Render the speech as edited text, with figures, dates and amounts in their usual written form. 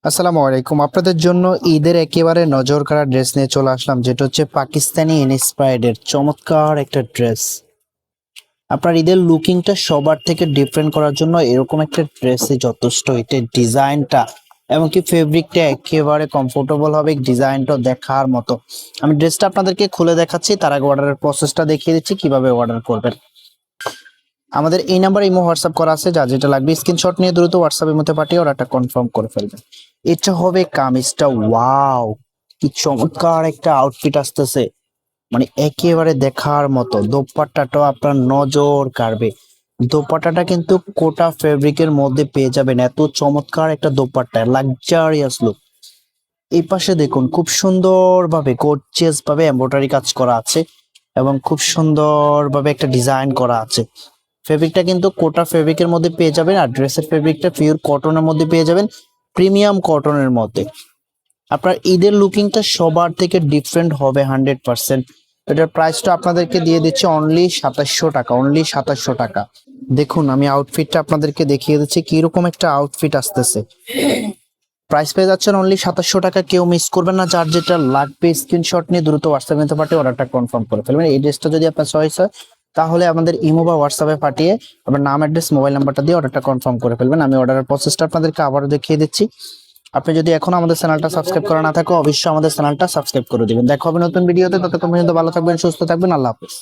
আসসালামু আলাইকুম। আপনাদের জন্য ঈদের একেবারে নজর কাড়া ড্রেস নিয়ে চলে আসলাম, যেটা হচ্ছে পাকিস্তানি ইন্সপায়ার্ড এর চমৎকার একটা ড্রেস। আপনার ঈদের লুকিংটা সবার থেকে ডিফারেন্ট করার জন্য এরকম একটা ড্রেসই যথেষ্ট। এটার ডিজাইনটা এমনকি ফেব্রিকটা একেবারে কমফোর্টেবল হবে, ডিজাইনটা দেখার মতো। আমি ড্রেসটা আপনাদেরকে খুলে দেখাচ্ছি, তার আগে অর্ডারের প্রসেসটা দেখিয়ে দিচ্ছি কিভাবে অর্ডার করবেন। আমাদের এই নাম্বার ইমো হোয়াটসঅ্যাপ করা আছে, যা যেটা লাগবে স্ক্রিনশট নিয়ে দ্রুত হোয়াটসঅ্যাপের মধ্যে পাঠিয়ে অর্ডারটা কনফার্ম করে ফেলবেন। এটা হবে কামিজটা, ওয়াও কি চমৎকার একটা আউটফিট আসতেছে, মানে একেবারে দেখার মতো। দোপাট্টাটাও আপনার নজর কাড়বে। দোপাট্টাটা কিন্তু কোটা ফেব্রিকের মধ্যে পেয়ে যাবেন, এত চমৎকার একটা দোপাট্টা, লাক্সারিয়াস লুক। এই পাশে দেখুন খুব সুন্দরভাবে গর্জিয়াস ভাবে এমব্রয়ডারি কাজ করা আছে এবং খুব সুন্দরভাবে একটা ডিজাইন করা আছে। ফেব্রিকটা কিন্তু কোটা ফেব্রিকের মধ্যে পেয়ে যাবেন, আর ড্রেসের ফেব্রিকটা পিওর কটনের মধ্যে পেয়ে যাবেন, প্রিমিয়াম কটনের মধ্যে। আপনার ঈদের লুকিংটা সবার থেকে ডিফারেন্ট হবে 100%। এটার প্রাইসটা আপনাদেরকে দিয়ে দিচ্ছি অনলি 2700 টাকা, অনলি 2700 টাকা। দেখুন আমি আউটফিটটা আপনাদেরকে দেখিয়ে দিচ্ছি কিরকম একটা আউটফিট আসতেছে। প্রাইস পেয়ে যাচ্ছেন অনলি 2700 টাকা। কেউ মিস করবেন না, যার যেটা লাগবে স্ক্রিনশট নিয়ে দ্রুত হোয়াটসঅ্যাপে নিতে পাঠিয়ে অর্ডারটা কনফার্ম করে ফেলবেন। এই ড্রেসটা যদি আপনার চয়েস হয় তাহলে আমাদের ইমো বা হোয়াটসঅ্যাপে পাঠিয়ে আপনার নাম, অ্যাড্রেস, মোবাইল নাম্বারটা দিয়ে অর্ডারটা কনফার্ম করে ফেলবেন। আমি অর্ডারের প্রসেসটা আপনাদেরকে আবারও দেখিয়ে দিচ্ছি। আপনি যদি এখনো আমাদের চ্যানেলটা সাবস্ক্রাইব করা না থাকে, অবশ্যই আমাদের চ্যানেলটা সাবস্ক্রাইব করে দিবেন। দেখা হবে নতুন ভিডিওতে, ততক্ষণ পর্যন্ত ভালো থাকবেন, সুস্থ থাকবেন, আল্লাহ হাফেজ।